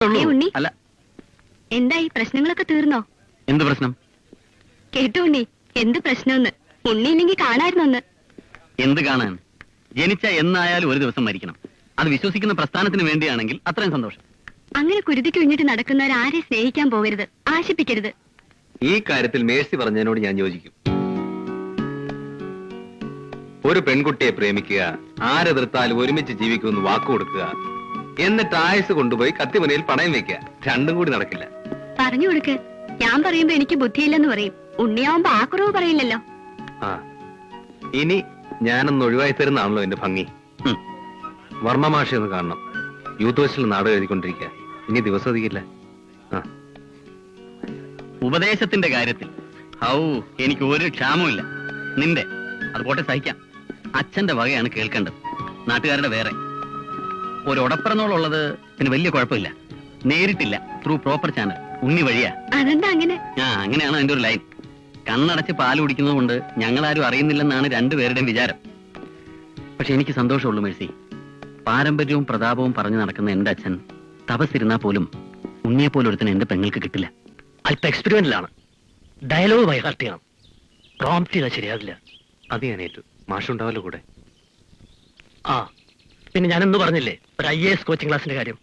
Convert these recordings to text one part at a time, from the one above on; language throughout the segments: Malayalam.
ഏ ഉണ്ണി, അല്ല, എന്തായി? പ്രശ്നങ്ങളൊക്കെ തീർന്നോ? എന്ത് പ്രശ്നം? കേട്ടു ഉണ്ണി, എന്ത് പ്രശ്നമെന്ന്. ഉണ്ണി ഇല്ലെങ്കിൽ കാണായിരുന്നൊന്ന്. എന്ത് കാണാൻ? ജനിച്ച എന്നായാലും ഒരു ദിവസം മരിക്കണം. അത് വിശ്വസിക്കുന്ന പ്രസ്ഥാനത്തിന് വേണ്ടിയാണെങ്കിൽ അത്രയും സന്തോഷം. അങ്ങനെ കുരുതി കുഴിഞ്ഞിട്ട് നടക്കുന്നവർ ആരെ സ്നേഹിക്കാൻ പോകരുത്, ആശിപ്പിക്കരുത്. ഈ കാര്യത്തിൽ മേഴ്സി പറഞ്ഞതിനോട് ഞാൻ യോജിക്കും. ഒരു പെൺകുട്ടിയെ പ്രേമിക്കുക, ആരെതിർത്താലും ഒരുമിച്ച് ജീവിക്കുമെന്ന് വാക്കുകൊടുക്കുക, എന്നിട്ട് ആയുസ് കൊണ്ടുപോയി കത്തിമുനയിൽ പണയം വെക്കുക, രണ്ടും കൂടി നടക്കില്ല. പറഞ്ഞു കൊടുക്ക്. ഞാൻ പറയുമ്പോ എനിക്ക് ബുദ്ധിയില്ലെന്ന് പറയും. ഉണ്ണിയാവുമ്പോ ആ കുറവ് പറയില്ലല്ലോ. ആ, ഇനി ഞാനൊന്ന് ഒഴിവായി തരുന്നാണല്ലോ എന്റെ ഭംഗി. വർമ്മ മാഷെ ഒന്ന് കാണണം. യൂത്ത് ഹോസ്റ്റലിൽ നാടകം എഴുതിക്കൊണ്ടിരിക്കുക. ഇനി ദിവസം അധികമില്ല. ആ, ഉപദേശത്തിന്റെ കാര്യത്തിൽ എനിക്ക് ഒരു ക്ഷാമമില്ല. നിന്റെ അത് പോട്ടെ, സഹിക്കാം. അച്ഛന്റെ വകയാണ് കേൾക്കേണ്ടത്, നാട്ടുകാരുടെ വേറെ. ഒരു ഉടപ്പിറന്നോളുള്ളത് പിന്നെ വലിയ കുഴപ്പമില്ല. നേരിട്ടില്ല, ത്രൂ പ്രോപ്പർ ചാനൽ, ഉണ്ണി വഴിയാ. അതെന്താ അങ്ങനെ? അങ്ങനെയാണ് അതിന്റെ ഒരു ലൈൻ. കണ്ണടച്ച് പാല് കുടിക്കുന്നത് കൊണ്ട് ഞങ്ങളാരും അറിയുന്നില്ലെന്നാണ് രണ്ടുപേരുടെയും വിചാരം. പക്ഷെ എനിക്ക് സന്തോഷമുള്ളൂ മേഴ്സി. പാരമ്പര്യവും പ്രതാപവും പറഞ്ഞു നടക്കുന്ന എന്റെ അച്ഛൻ തപസ്സിരുന്നാ പോലും ഉണ്ണിയെ പോലെ ഒരുത്തിന് എന്റെ പെങ്ങൾക്ക് കിട്ടില്ല. അല്പ എക്സ്പെരിമെന്റിലാണ്. ഡയലോഗ് ബൈഹാർട്ട് ചെയ്യണം. പ്രോംപ്റ്റ് ചെയ്താൽ ശരിയാകില്ല. അത് ഞാൻ ഏറ്റു. മാഷുണ്ടാവല്ലോ കൂടെ. ആ, പിന്നെ ഞാനെന്ന് പറഞ്ഞില്ലേ ഒരു IAS കോച്ചിങ് ക്ലാസിന്റെ കാര്യം.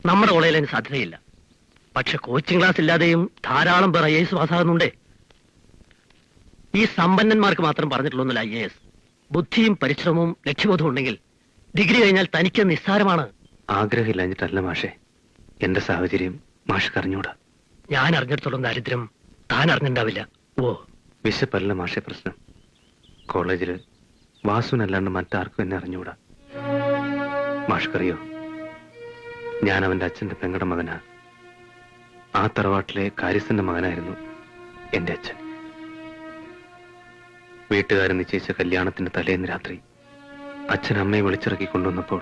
നമ്മുടെ കോളേജിൽ അതിന് സാധ്യതയില്ല. പക്ഷെ കോച്ചിങ് ക്ലാസ് ഇല്ലാതെയും ധാരാളം പേർ IAS പാസ്സാകുന്നുണ്ടേ. ഈ സമ്പന്നന്മാർക്ക് മാത്രം പറഞ്ഞിട്ടുള്ളൊന്നുമില്ല IAS. ബുദ്ധിയും പരിശ്രമവും ലക്ഷ്യബോധവും ഉണ്ടെങ്കിൽ ഡിഗ്രി കഴിഞ്ഞാൽ തനിക്ക് നിസ്സാരമാണ്. ആഗ്രഹമില്ലാഞ്ഞിട്ടല്ല മാഷെ, എന്റെ സാഹചര്യം മാഷ് അറിഞ്ഞൂടാ. ഞാൻ അറിഞ്ഞിടത്തോളം ദാരിദ്ര്യം താൻ അറിഞ്ഞിട്ടുണ്ടാവില്ല. ഓ, വിശപ്പല്ല മാഷെ പ്രശ്നം. കോളേജില് വാസുവിനല്ലാണ്ട് മറ്റാർക്കും എന്നെ അറിഞ്ഞൂടാ. മാഷ്കറിയോ, ഞാൻ അവന്റെ അച്ഛന്റെ പെങ്ങളുടെ മകനാ. ആ തറവാട്ടിലെ കാര്യസ്ഥന്റെ മകനായിരുന്നു എന്റെ അച്ഛൻ. വീട്ടുകാരൻ നിശ്ചയിച്ച കല്യാണത്തിന്റെ തലേന്ന് രാത്രി അച്ഛൻ അമ്മയെ വിളിച്ചിറക്കി കൊണ്ടുവന്നപ്പോൾ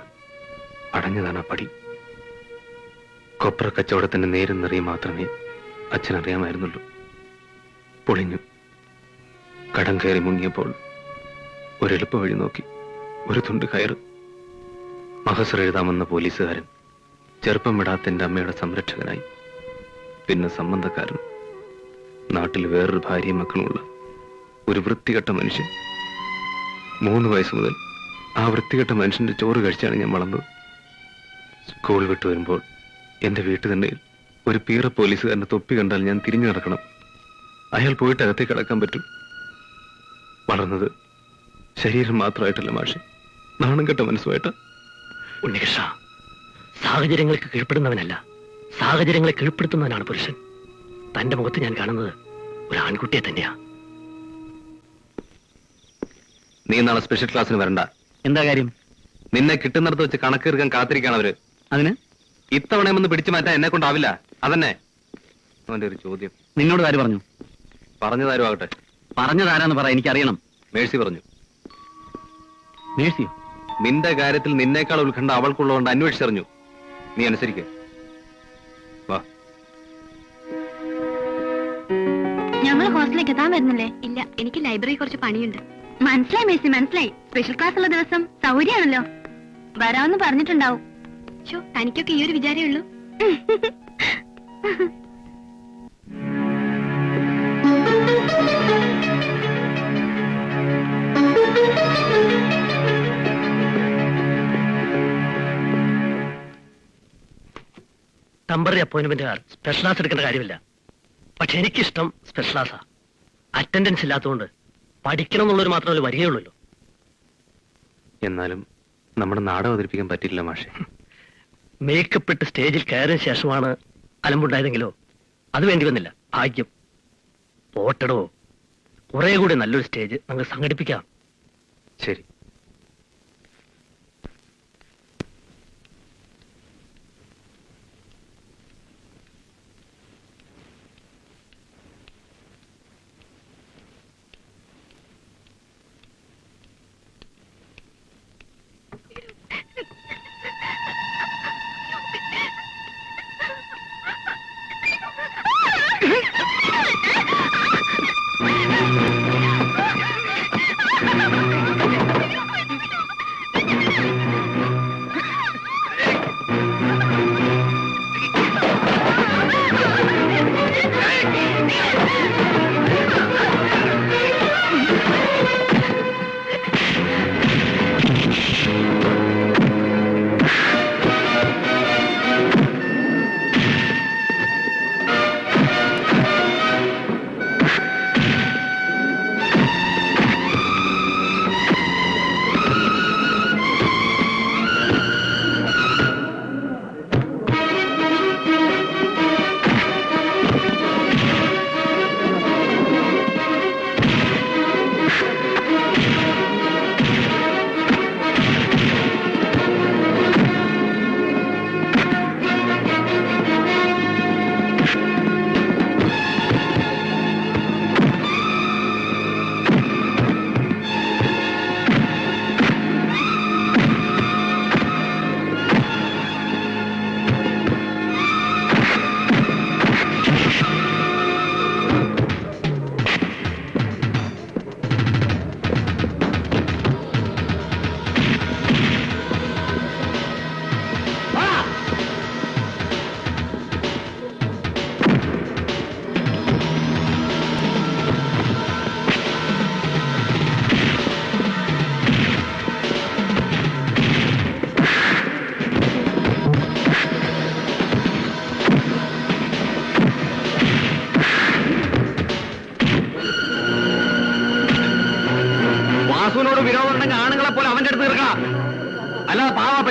അടഞ്ഞതാണ് ആ പടി. കൊപ്ര കച്ചവടത്തിന്റെ നേരും നിറയും മാത്രമേ അച്ഛനറിയാമായിരുന്നുള്ളൂ. പൊളിഞ്ഞു. കടം കയറി മുങ്ങിയപ്പോൾ ഒരെളുപ്പ വഴി നോക്കി. ഒരു തുണ്ട് കയറ്. മഹസർ എഴുതാമെന്ന പോലീസുകാരൻ ചെറുപ്പം വിടാത്ത എന്റെ അമ്മയുടെ സംരക്ഷകനായി. പിന്നെ സംബന്ധക്കാരൻ. നാട്ടിൽ വേറൊരു ഭാര്യയും മക്കളുമുള്ള ഒരു വൃത്തികെട്ട മനുഷ്യൻ. 3 വയസ്സ് മുതൽ ആ വൃത്തികെട്ട മനുഷ്യന്റെ ചോറ് കഴിച്ചാണ് ഞാൻ വളർന്നത്. സ്കൂൾ വിട്ടു വരുമ്പോൾ എന്റെ വീട്ടു തന്നെ ഒരു പീറ പോലീസുകാരന്റെ തൊപ്പി കണ്ടാൽ ഞാൻ തിരിഞ്ഞു നടക്കണം. അയാൾ പോയിട്ട് അകത്തേക്ക് കടക്കാൻ പറ്റും. വളർന്നത് ശരീരം മാത്രമായിട്ടല്ല മാഷെ, നാണം കെട്ട മനസ്സുമായിട്ടാ. ഉണ്ണികൃഷ്ണ, സാഹചര്യങ്ങൾക്ക് കീഴ്പ്പെടുന്നവനല്ല, സാഹചര്യങ്ങളെ കീഴ്പ്പെടുത്തുന്നവനാണ് പുരുഷൻ. തന്റെ മുഖത്ത് ഞാൻ കാണുന്നത് ഒരു ആൺകുട്ടിയെ തന്നെയാ. നീ നാളെ സ്പെഷ്യൽ ക്ലാസ്സിന് വരണ്ട. എന്താ കാര്യം? നിന്നെ കിട്ടുന്നിടത്ത് വെച്ച് കണക്കെടുക്കാൻ കാത്തിരിക്കാണ് അവര്. അതിന് ഇത്തവണയൊന്ന് പിടിച്ചു മാറ്റാൻ എന്നെ കൊണ്ടാവില്ല. അതന്നെ അവന്റെ ഒരു ചോദ്യം. നിന്നോട് ആര് പറഞ്ഞു? പറഞ്ഞതാരും ആകട്ടെ. പറഞ്ഞതാരാന്ന് പറ, എനിക്കറിയണം. മേഴ്സി പറഞ്ഞു. മേഴ്സിയോ? നിന്റെ കാര്യത്തിൽ നിന്നേക്കാൾ ഉത്കണ്ഠ അവൾക്കുള്ളതുകൊണ്ട് അന്വേഷിച്ചറിഞ്ഞു. നീ അനുസരിക്കേ. വാ. ഞങ്ങൾ ഹോസ്റ്റലിലേക്ക് എത്താൻ വരുന്നില്ലേ? ഇല്ല, എനിക്ക് ലൈബ്രറി കുറച്ച് പണിയുണ്ട്. മനസ്സിലായി മേഴ്സി, മനസ്സിലായി. സ്പെഷ്യൽ ക്ലാസ് ഉള്ള ദിവസം സൗകര്യമാണല്ലോ. വരാമെന്ന് പറഞ്ഞിട്ടുണ്ടാവും. തനിക്കൊക്കെ ഈ ഒരു വിചാരേ ഉള്ളൂ. ടെമ്പററി അപ്പോയിന്റ്മെന്റുകാർ സ്പെഷ്യൽ ക്ലാസ് എടുക്കേണ്ട കാര്യമില്ല. പക്ഷെ എനിക്കിഷ്ടം സ്പെഷ്യൽ ക്ലാസ്സാ. അറ്റൻഡൻസ് ഇല്ലാത്തതുകൊണ്ട് പഠിക്കണം എന്നുള്ളൊരു മാത്രമല്ല വരികയുള്ളൂ. എന്നാലും നമ്മുടെ നാടകം അവതരിപ്പിക്കാൻ പറ്റില്ല മാഷെ. മേക്കപ്പ് ഇട്ട് സ്റ്റേജിൽ കയറിയ ശേഷമാണ് അലമ്പുണ്ടായതെങ്കിലോ അത് വേണ്ടി വന്നില്ല. ഭാഗ്യം. പോട്ടടോ, കുറെ കൂടി നല്ലൊരു സ്റ്റേജ് നമുക്ക് സംഘടിപ്പിക്കാം. ശരി.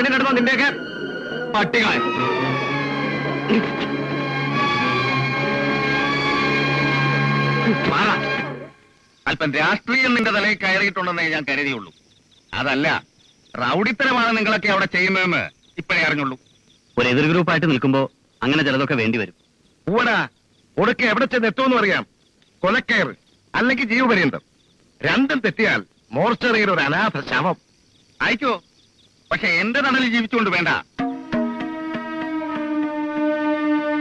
പറഞ്ഞിട്ട് കിടന്നോ നിന്റെയൊക്കെ പട്ടികളെ. അല്പം രാഷ്ട്രീയം നിന്റെ തലയിൽ കയറിയിട്ടുണ്ടെന്നേ ഞാൻ കരുതിയുള്ളൂ. അതല്ല, റൗഡിത്തരമാണ് നിങ്ങളൊക്കെ അവിടെ ചെയ്യുന്നതെന്ന് ഇപ്പോഴേ അറിഞ്ഞുള്ളൂ. ഒരു എതിർ ഗ്രൂപ്പായിട്ട് നിൽക്കുമ്പോ അങ്ങനെ ചിലതൊക്കെ വേണ്ടി വരും. പൂവടാ, ഒടുക്കെ എവിടെ ചെന്ന് എത്തുമെന്ന് അറിയാം. കൊലക്കയർ അല്ലെങ്കിൽ ജീവപര്യന്തം രണ്ടും തെറ്റിയാൽ മോർച്ചറിയിൽ ഒരു അനാഥ ശവം അയക്കോ. പക്ഷെ എന്റെ തണലിൽ ജീവിച്ചുകൊണ്ട് വേണ്ട.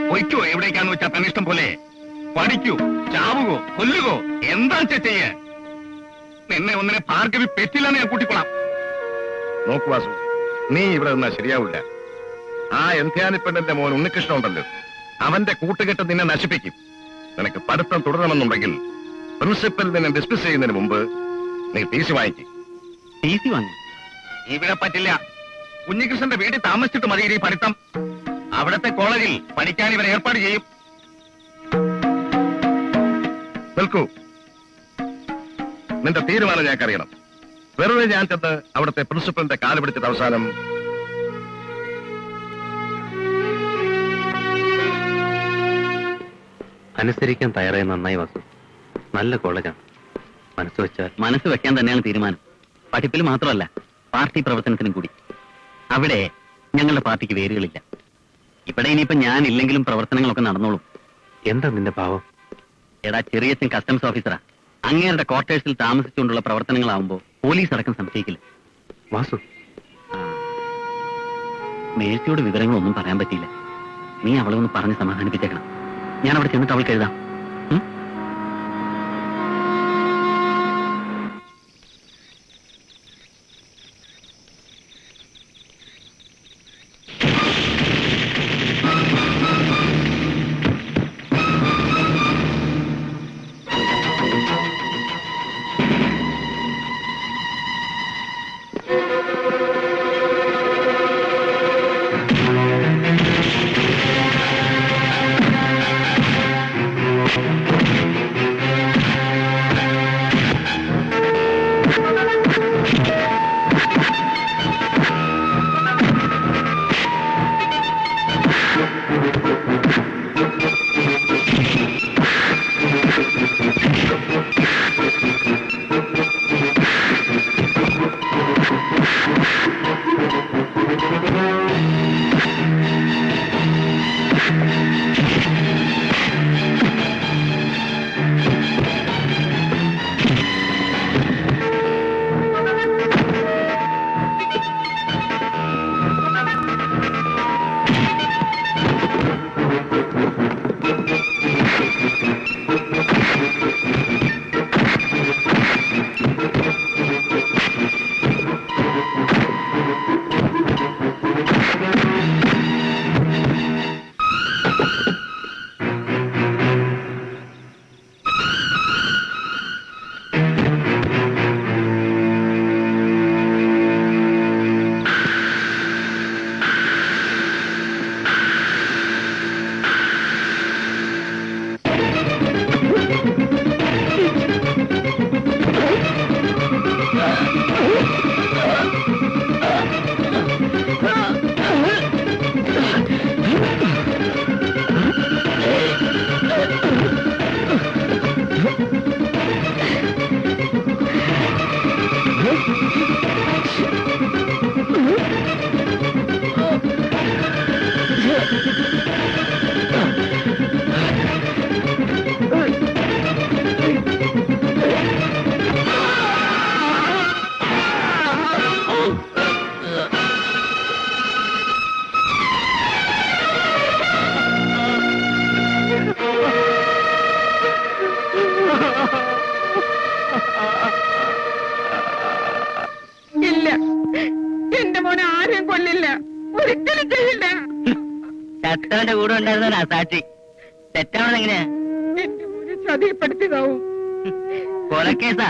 പൊയ്ക്കോ, എവിടേക്കാന്ന് വെച്ചാൽ തന്നിഷ്ടം പോലെ. പഠിക്കൂ, ചാവുകോ, കൊല്ലുകോ, എന്താ ചെയ്യേ. നിന്നെ ഒന്നിനെ ഭാർഗവി പെറ്റില്ലെന്ന് ഞാൻ കൂട്ടിക്കൊള്ളാം. നോക്കു വാസു, നീ ഇവിടെ നിന്നാ ശരിയാവില്ല. ആ എന്ധ്യാനിപ്പെണ്ണന്റെ മോൻ ഉണ്ണികൃഷ്ണൻ ഉണ്ടല്ലോ, അവന്റെ കൂട്ടുകെട്ട് നിന്നെ നശിപ്പിക്കും. നിനക്ക് പഠിത്തം തുടരണമെന്നുണ്ടെങ്കിൽ പ്രിൻസിപ്പൽ നിന്നെ ഡിസ്മിസ് ചെയ്യുന്നതിന് മുമ്പ് നീ ടി സി വാങ്ങിക്കും. ടി സി വാങ്ങി? ഇവിടെ പറ്റില്ല. കുഞ്ഞികൃഷ്ണന്റെ വീട്ടിൽ താമസിച്ചിട്ട് മതി ഈ പഠിത്തം. അവിടത്തെ കോളേജിൽ പഠിക്കാൻ ഇവർ ഏർപ്പാട് ചെയ്യും. നിൽക്കൂ, നിന്റെ തീരുമാനം ഞങ്ങൾക്കറിയണം. വെറുതെ ഞാൻ ചെന്ന് അവിടുത്തെ പ്രിൻസിപ്പലിന്റെ കാല് പിടിച്ചിട്ട് അവസാനം അനുസരിക്കാൻ തയ്യാറായി. നന്നായി വാസു, നല്ല കോളേജാണ്. മനസ്സ് വെച്ചാൽ. മനസ്സ് വെക്കാൻ തന്നെയാണ് തീരുമാനം. പഠിപ്പിൽ മാത്രമല്ല, പാർട്ടി പ്രവർത്തനത്തിനും കൂടി. അവിടെ ഞങ്ങളുടെ പാർട്ടിക്ക് വേരുകളില്ല. ഇവിടെ ഇനിയിപ്പോ ഞാൻ ഇല്ലെങ്കിലും പ്രവർത്തനങ്ങളൊക്കെ നടന്നോളും. എന്താ നിന്റെ ഭാവം? എടാ, ചെറിയച്ഛൻ കസ്റ്റംസ് ഓഫീസറാ. അങ്ങേരുടെ ക്വാർട്ടേഴ്സിൽ താമസിച്ചുകൊണ്ടുള്ള പ്രവർത്തനങ്ങളാവുമ്പോ പോലീസ് അടക്കം സംശയിക്കില്ല. വാസു, മേഴ്സിയോട് വിവരങ്ങളൊന്നും പറയാൻ പറ്റിയില്ല. നീ അവളെ ഒന്ന് പറഞ്ഞ് സമാധാനിപ്പിച്ചേക്കണം. ഞാൻ അവിടെ ചെന്നിട്ട് അവൾക്ക് എഴുതാം. ചത്തവന്റെ കൂടെ ഉണ്ടായിരുന്ന സാക്ഷി തെറ്റാവണെങ്ങനെയാ? ചതിയപ്പെടുത്തിയതാവും. കൊലക്കേസാ.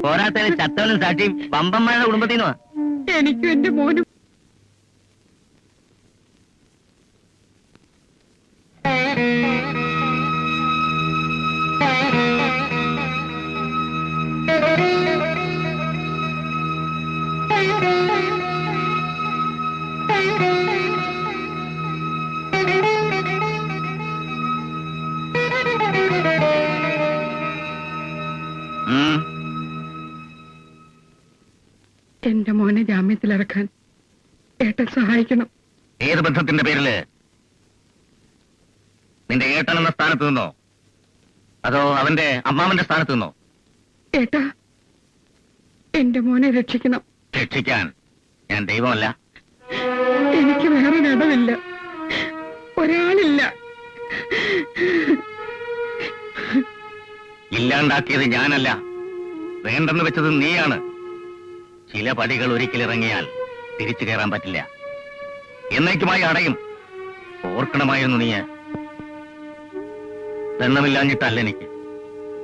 പോരാത്തതിന് ചത്തവനും സാക്ഷിയും വമ്പന്മാരുടെ കുടുംബത്തിൽ നിന്നുവാ. എനിക്കും എന്റെ മോനും ബന്ധത്തിലിറക്കാൻ ഏട്ടൻ സഹായിക്കണം. ഏത് ബന്ധത്തിന്റെ പേരില്? നിന്റെ ഏട്ടൻ എന്ന സ്ഥാനത്ത് നിന്നോ അതോ അവന്റെ അമ്മാവന്റെ സ്ഥാനത്ത് നിന്നോ? ഏട്ടാ, എന്റെ മോനെ രക്ഷിക്കണം. രക്ഷിക്കാൻ ഞാൻ ദൈവമല്ല. എനിക്ക് വേറൊരിടമില്ല, ഒരാളില്ല. ഇല്ലാണ്ടാക്കിയത് ഞാനല്ല, വേണ്ടെന്ന് വെച്ചത് നീയാണ്. ചില പടികൾ ഒരിക്കലിറങ്ങിയാൽ തിരിച്ചു കയറാൻ പറ്റില്ല, എന്നേക്കുമായി അടയും. ഓർക്കണമായിരുന്നു നീ. ദണ്ണമില്ലാഞ്ഞിട്ടല്ല എനിക്ക്.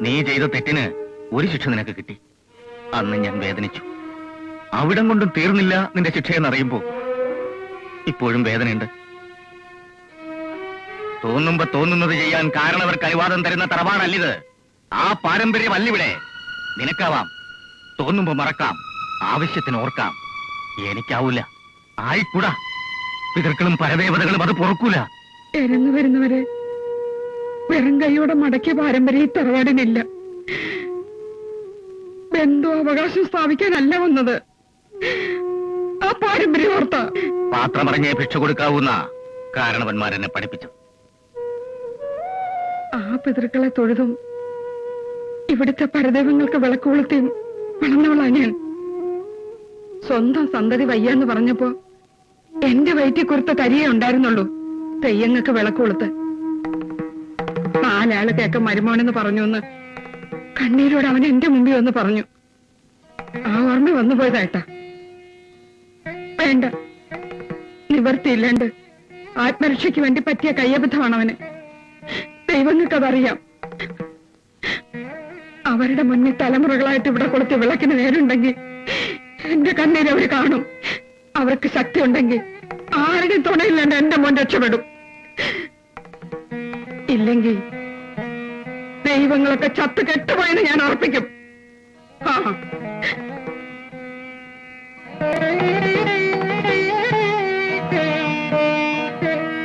നീ ചെയ്ത തെറ്റിന് ഒരു ശിക്ഷ നിനക്ക് കിട്ടി. അന്ന് ഞാൻ വേദനിച്ചു. അവിടം കൊണ്ടും തീർന്നില്ല നിന്റെ ശിക്ഷയെന്നറിയുമ്പോ ഇപ്പോഴും വേദനയുണ്ട്. തോന്നുമ്പോ തോന്നുന്നത് ചെയ്യാൻ കാരണവർക്ക് അനുവാദം തരുന്ന തറവാടല്ലിത്. ആ പാരമ്പര്യമല്ലിവിടെ. നിനക്കാവാം, തോന്നുമ്പോ മറക്കാം, ആവശ്യത്തിന് ഓർക്കാം. എനിക്കാവൂല, ആയിക്കൂടാ. പിതൃക്കളും പരദേവതകളും അത് പൊറുക്കൂല. എരന്നു വരുന്നവരെ വെറും കൈയോടെ മടക്കിയ പാരമ്പര്യം ഈ തറവാടിനില്ല. ബന്ധു അവകാശം സ്ഥാപിക്കാനല്ല വന്നത്, ആ പാരമ്പര്യം ഓർത്ത. പാത്രമറിഞ്ഞേ ഭിക്ഷ കൊടുക്കാവുന്ന കാരണവന്മാരെന്നെ പഠിപ്പിച്ചു. ആ പിതൃക്കളെ തൊഴുതും ഇവിടുത്തെ പരദൈവങ്ങൾക്ക് വിളക്ക് കൊളുത്തിയും വളർന്നവളാ ഞാൻ. സ്വന്തം സന്തതി വയ്യാന്ന് പറഞ്ഞപ്പോ എന്റെ വയറ്റിൽ കുറുത്ത തരിയേ ഉണ്ടായിരുന്നുള്ളൂ തെയ്യങ്ങൾക്ക് വിളക്ക് കൊളുത്ത്. 4 ആള് കേക്ക മരുമോനെന്ന് പറഞ്ഞു എന്ന് കണ്ണീരോട് അവൻ എന്റെ മുമ്പിൽ വന്ന് പറഞ്ഞു. ആ ഓർമ്മ വന്നു പോയതായിട്ടാ. വേണ്ട, നിവർത്തിയില്ലാണ്ട് ആത്മരക്ഷയ്ക്ക് വേണ്ടി പറ്റിയ കയ്യബദ്ധമാണ് അവന്. ദൈവങ്ങൾക്കതറിയാം. അവരുടെ മുന്നിൽ തലമുറകളായിട്ട് ഇവിടെ കൊടുത്ത് വിളക്കിന് നേരുണ്ടെങ്കിൽ എന്റെ കണ്ണീര് അവർ കാണും. അവർക്ക് ശക്തി ഉണ്ടെങ്കിൽ ആരുടെയും തുണയില്ലാണ്ട് എന്റെ മോൻ രക്ഷപ്പെടും. ഇല്ലെങ്കിൽ ദൈവങ്ങളൊക്കെ ചത്ത് കെട്ടുപോയെന്ന് ഞാൻ ഉറപ്പിക്കും. ആ,